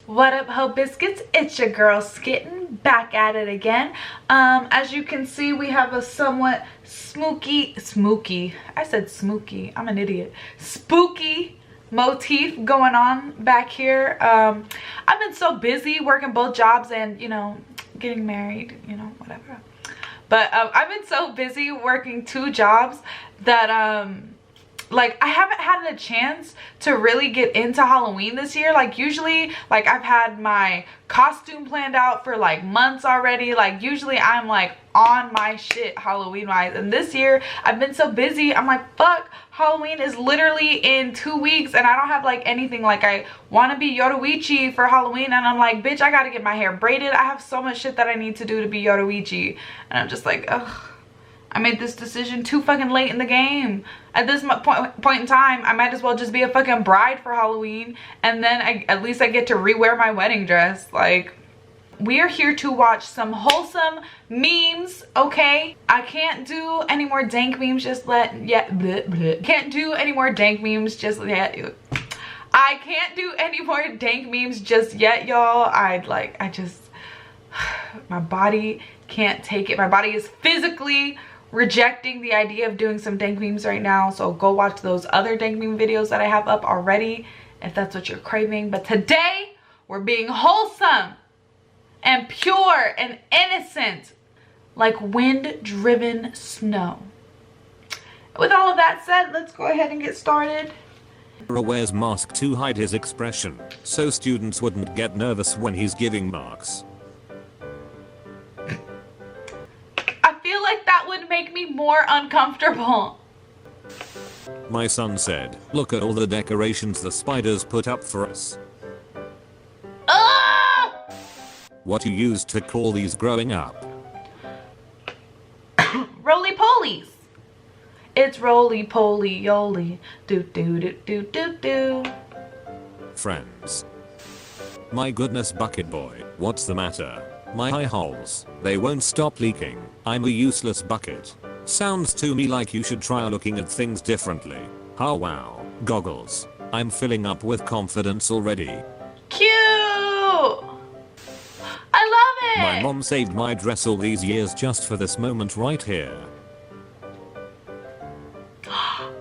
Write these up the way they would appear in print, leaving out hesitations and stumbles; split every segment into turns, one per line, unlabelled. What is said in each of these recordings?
What up, Ho Biscuits? It's your girl Skitten, back at it again. As you can see, we have a somewhat spooky, I said smooky, I'm an idiot, spooky motif going on back here. I've been so busy working both jobs and, you know, getting married, you know, whatever. But I've been so busy working two jobs that, like, I haven't had a chance to really get into Halloween this year. Like, usually, like, I've had my costume planned out for like months already. Like, usually I'm like on my shit Halloween wise, and this year I've been so busy. I'm like, fuck, Halloween is literally in 2 weeks and I don't have like anything. Like, I want to be Yoruichi for Halloween and I'm like, bitch, I gotta get my hair braided. I have so much shit that I need to do to be Yoruichi, and I'm just like, ugh, I made this decision too fucking late in the game. At this point in time, I might as well just be a fucking bride for Halloween, and then at least I get to rewear my wedding dress. Like, we are here to watch some wholesome memes, okay? I can't do any more dank memes just yet. Can't do any more dank memes just yet. I can't do any more dank memes just yet, y'all. I just, my body can't take it. My body is physically rejecting the idea of doing some dank memes right now, so go watch those other dank meme videos that I have up already if that's what you're craving. But today we're being wholesome and pure and innocent, like wind-driven snow. With all of that said, let's go ahead and get started.
Wears mask to hide his expression so students wouldn't get nervous when he's giving marks.
That would make me more uncomfortable.
My son said, "Look at all the decorations the spiders put up for us." What you used to call these growing up?
Roly-polies. It's roly-poly-yoly. Do-do-do-do-do-do.
Friends. My goodness, bucket boy, what's the matter? My eye holes, they won't stop leaking. I'm a useless bucket. Sounds to me like you should try looking at things differently. Oh wow, goggles. I'm filling up with confidence already.
Cute! I love it!
My mom saved my dress all these years just for this moment right here.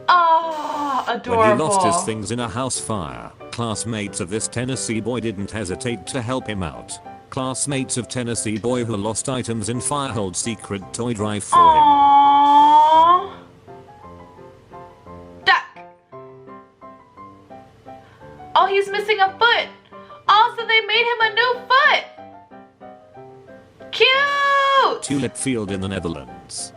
Oh, adorable.
When he lost his things in a house fire, classmates of this Tennessee boy didn't hesitate to help him out. Classmates of Tennessee boy who lost items in fire hold secret toy drive for him.
Aww. Duck. Oh, he's missing a foot. Also, they made him a new foot. Cute.
Tulip field in the Netherlands.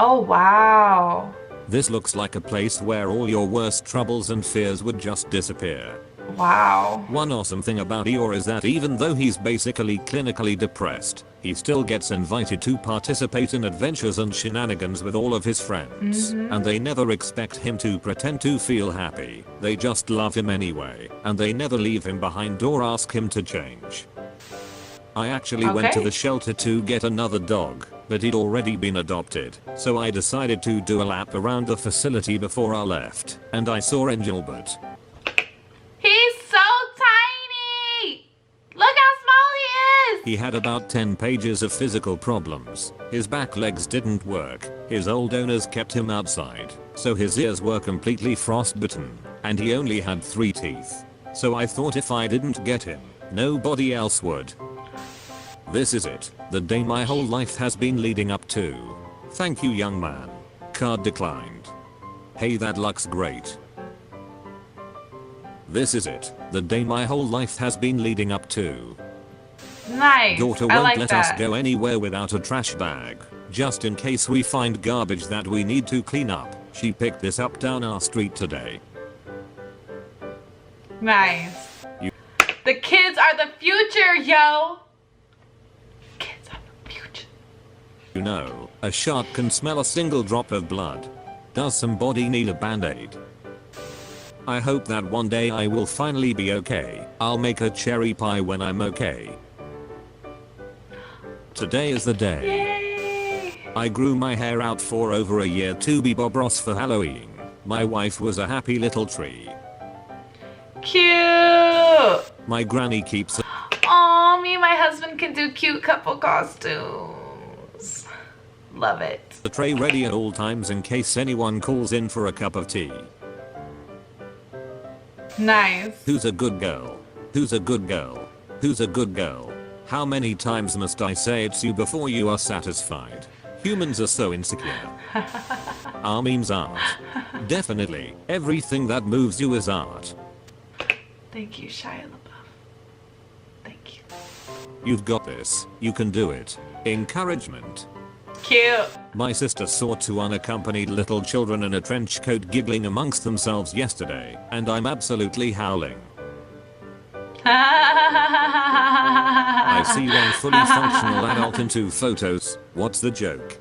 Oh, wow.
This looks like a place where all your worst troubles and fears would just disappear.
Wow.
One awesome thing about Eeyore is that even though he's basically clinically depressed, he still gets invited to participate in adventures and shenanigans with all of his friends. And they never expect him to pretend to feel happy. They just love him anyway, and they never leave him behind or ask him to change. I actually went to the shelter to get another dog, but he'd already been adopted, so I decided to do a lap around the facility before I left, and I saw Angelbert.
He's so tiny! Look how small he is!
He had about 10 pages of physical problems. His back legs didn't work, his old owners kept him outside, so his ears were completely frostbitten, and he only had 3 teeth. So I thought if I didn't get him, nobody else would. This is it, the day my whole life has been leading up to. Thank you, young man. Card declined. Hey, that looks great. This is it, the day my whole life has been leading up to.
Nice.
Daughter won't let us go anywhere without a trash bag, just in case we find garbage that we need to clean up. She picked this up down our street today.
Nice. The kids are the future, yo. Kids are the future.
You know, a shark can smell a single drop of blood. Does somebody need a band-aid? I hope that one day I will finally be okay. I'll make a cherry pie when I'm okay. Today is the day.
Yay!
I grew my hair out for over a year to be Bob Ross for Halloween. My wife was a happy little tree.
Cute!
My granny keeps.
Aw, me and my husband can do cute couple costumes. Love it.
The tray ready at all times in case anyone calls in for a cup of tea.
Nice.
Who's a good girl? Who's a good girl? Who's a good girl? How many times must I say it's you before you are satisfied? Humans are so insecure. Our memes art. Definitely. Everything that moves you is art.
Thank you, Shia LaBeouf. Thank you.
You've got this. You can do it. Encouragement.
Cute.
My sister saw two unaccompanied little children in a trench coat giggling amongst themselves yesterday, and I'm absolutely howling. I see one fully functional adult in 2 photos. What's the joke?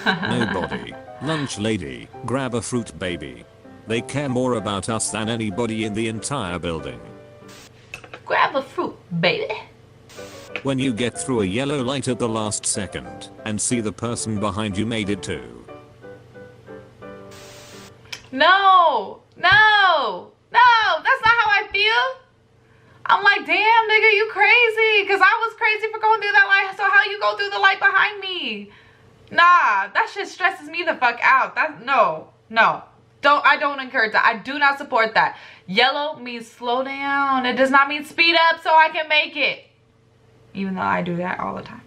Nobody. Lunch lady, grab a fruit baby. They care more about us than anybody in the entire building.
Grab a fruit, baby.
When you get through a yellow light at the last second and see the person behind you made it too.
No, no, no, that's not how I feel. I'm like, damn, nigga, you crazy. Because I was crazy for going through that light. So how you go through the light behind me? Nah, that shit stresses me the fuck out. No. I don't encourage that. I do not support that. Yellow means slow down. It does not mean speed up so I can make it. Even though I do that all the time.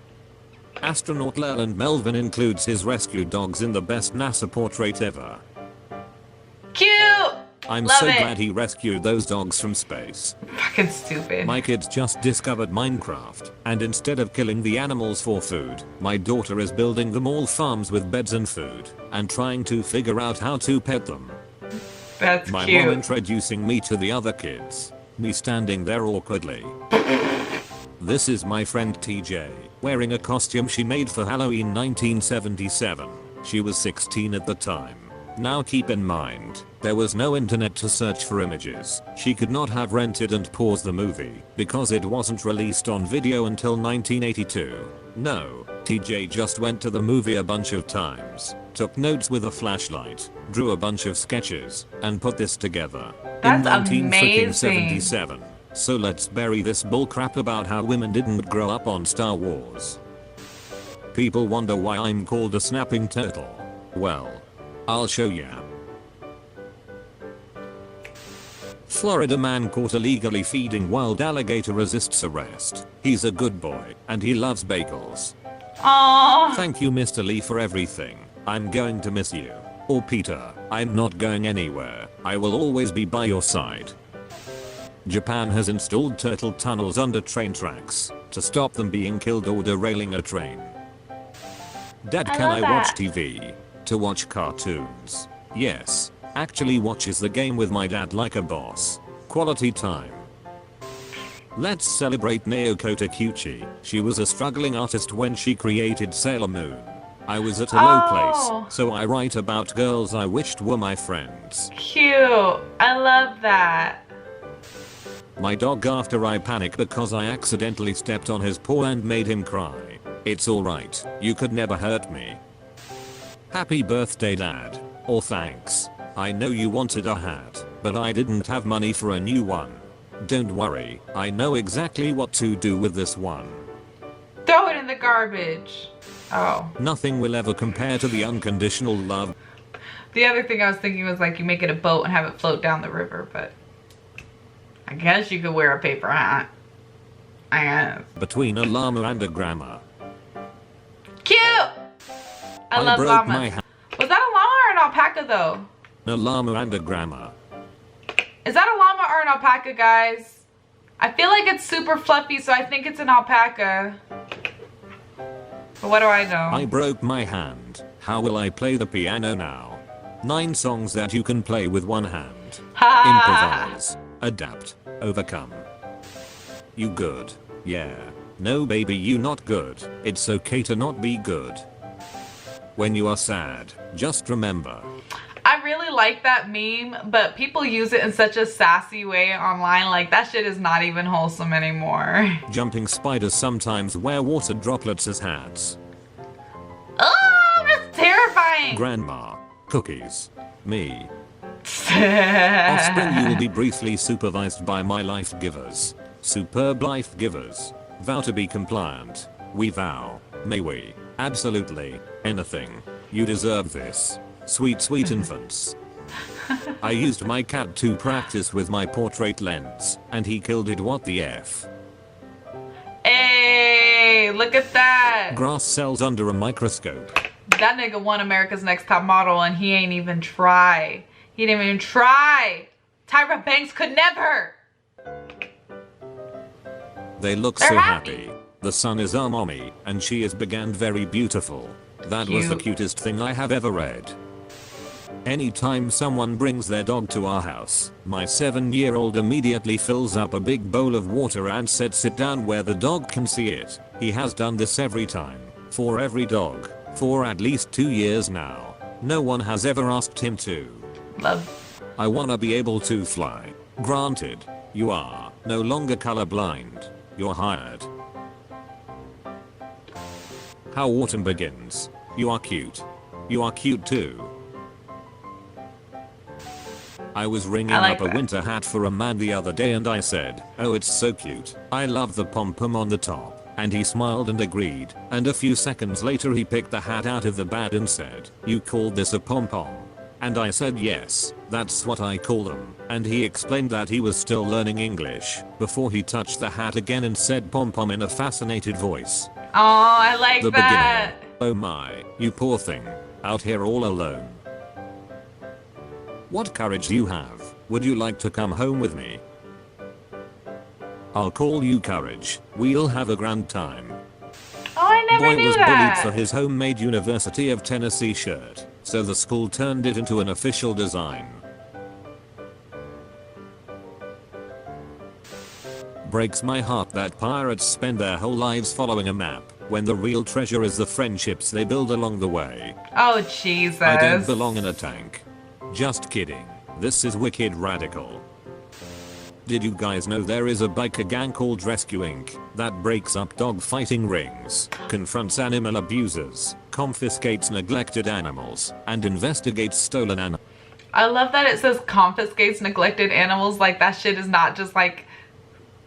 Astronaut Leland Melvin includes his rescue dogs in the best NASA portrait ever.
Cute.
I'm
Love
so
it.
glad he rescued those dogs from space.
Fucking stupid.
My kids just discovered Minecraft, and instead of killing the animals for food, my daughter is building them all farms with beds and food, and trying to figure out how to pet them.
That's
My
cute.
mom introducing me to the other kids. Me standing there awkwardly. This is my friend TJ, wearing a costume she made for Halloween 1977. She was 16 at the time. Now keep in mind, there was no internet to search for images. She could not have rented and paused the movie, because it wasn't released on video until 1982. No, TJ just went to the movie a bunch of times, took notes with a flashlight, drew a bunch of sketches, and put this together.
That's
in
amazing.
1977. So let's bury this bullcrap about how women didn't grow up on Star Wars. People wonder why I'm called a snapping turtle. Well, I'll show ya. Florida man caught illegally feeding wild alligator resists arrest. He's a good boy, and he loves bagels.
Aww.
Thank you Mr. Lee for everything. I'm going to miss you. Or Peter, I'm not going anywhere. I will always be by your side. Japan has installed turtle tunnels under train tracks to stop them being killed or derailing a train. Dad, can I watch TV? To watch cartoons? Yes. Actually watches the game with my dad like a boss. Quality time. Let's celebrate Naoko Takeuchi. She was a struggling artist when she created Sailor Moon. I was at a low place, so I write about girls I wished were my friends.
Cute. I love that.
My dog after I panic because I accidentally stepped on his paw and made him cry. It's alright, you could never hurt me. Happy birthday Dad. Or thanks. I know you wanted a hat, but I didn't have money for a new one. Don't worry, I know exactly what to do with this one.
Throw it in the garbage. Oh.
Nothing will ever compare to the unconditional love.
The other thing I was thinking was like you make it a boat and have it float down the river, but I guess you could wear a paper hat. I guess.
Between a llama and a grandma.
Cute! I love
broke
llamas.
my
Was that a llama or an alpaca though?
A llama and a grandma.
Is that a llama or an alpaca, guys? I feel like it's super fluffy, so I think it's an alpaca. But what do I know?
I broke my hand. How will I play the piano now? 9 songs that you can play with one hand. Improvise. Adapt. Overcome. You good? Yeah. No baby, you not good. It's okay to not be good. When you are sad, just remember.
I really like that meme, but people use it in such a sassy way online. Like, that shit is not even wholesome anymore.
Jumping spiders sometimes wear water droplets as hats.
Oh, that's terrifying.
Grandma. Cookies. Me. Offspring, you will be briefly supervised by my life givers. superb life givers. Vow to be compliant. We vow. May we. Absolutely. Anything. You deserve this. Sweet, sweet infants. I used my cat to practice with my portrait lens, and he killed it. What the F?
Hey, look at that.
Grass cells under a microscope.
That nigga won America's Next Top Model and he ain't even try. He didn't even try. Tyra Banks could never.
They look
They're
so
happy.
happy. The sun is our mommy, and she is big and very beautiful. That was the
Cute.
cutest thing I have ever read. Anytime someone brings their dog to our house, my 7-year-old immediately fills up a big bowl of water and sets it down where the dog can see it. He has done this every time, for every dog, for at least 2 years now. No one has ever asked him to.
Love.
I wanna be able to fly. Granted, you are no longer colorblind. You're hired. How autumn begins. You are cute. You are cute too. I was ringing
I like
up a
that.
winter hat for a man the other day and I said, "Oh, it's so cute. I love the pom-pom on the top." And he smiled and agreed, and a few seconds later he picked the hat out of the bag and said, "You called this a pom-pom?" And I said, "Yes, that's what I call them." And he explained that he was still learning English before he touched the hat again and said pom-pom in a fascinated voice.
Oh, I like
The
that.
beginner. Oh my, you poor thing. Out here all alone. What courage you have. Would you like to come home with me? I'll call you Courage. We'll have a grand time.
Oh, I never
Boy
knew
was
that.
bullied for his homemade University of Tennessee shirt, so the school turned it into an official design. Breaks my heart that pirates spend their whole lives following a map, when the real treasure is the friendships they build along the way.
Oh, Jesus.
I don't belong in a tank. Just kidding. This is wicked radical. Did you guys know there is a biker gang called Rescue Inc. that breaks up dog fighting rings, confronts animal abusers, confiscates neglected animals, and investigates stolen animals?
I love that it says confiscates neglected animals. Like, that shit is not just like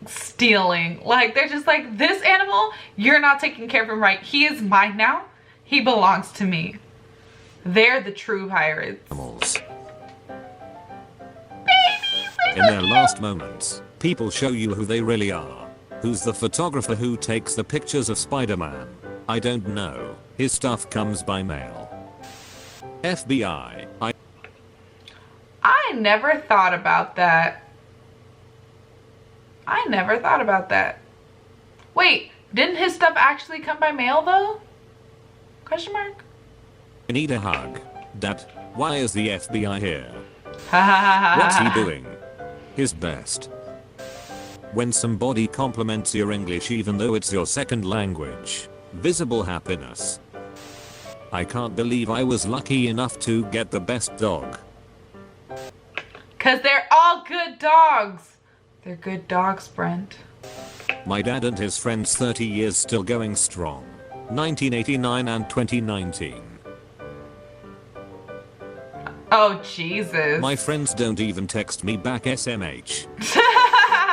stealing. Like, they're just like, this animal, you're not taking care of him right. He is mine now. He belongs to me. They're the true pirates.
In their last moments, people show you who they really are. Who's the photographer who takes the pictures of Spider-Man? I don't know. His stuff comes by mail. FBI.
I never thought about that. I never thought about that. Wait, didn't his stuff actually come by mail though? Question mark?
I need a hug. Dad, why is the FBI here?
Ha ha ha ha.
What's he doing? His best. When somebody compliments your English even though it's your second language. Visible happiness. I can't believe I was lucky enough to get the best dog.
Cause they're all good dogs. They're good dogs, Brent.
My dad and his friends 30 years still going strong. 1989 and 2019.
Oh, Jesus.
My friends don't even text me back SMH.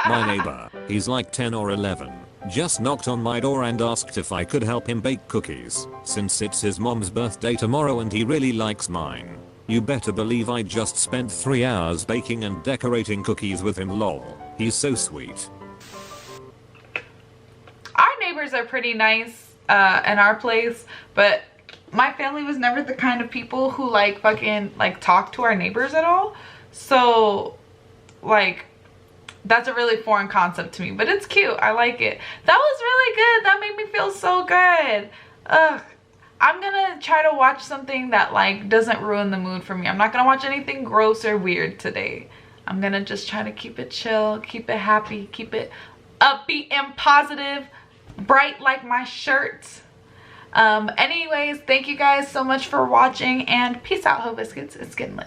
My neighbor, he's like 10 or 11, just knocked on my door and asked if I could help him bake cookies, since it's his mom's birthday tomorrow and he really likes mine. You better believe I just spent 3 hours baking and decorating cookies with him, lol. He's so sweet.
Our neighbors are pretty nice in our place, but my family was never the kind of people who like fucking like talk to our neighbors at all. So like that's a really foreign concept to me, but it's cute. I like it. That was really good. That made me feel so good. Ugh. I'm gonna try to watch something that like doesn't ruin the mood for me. I'm not gonna watch anything gross or weird today. I'm gonna just try to keep it chill, keep it happy, keep it upbeat and positive, bright like my shirt. Anyways, thank you guys so much for watching and peace out, Ho Biscuits. It's getting lit.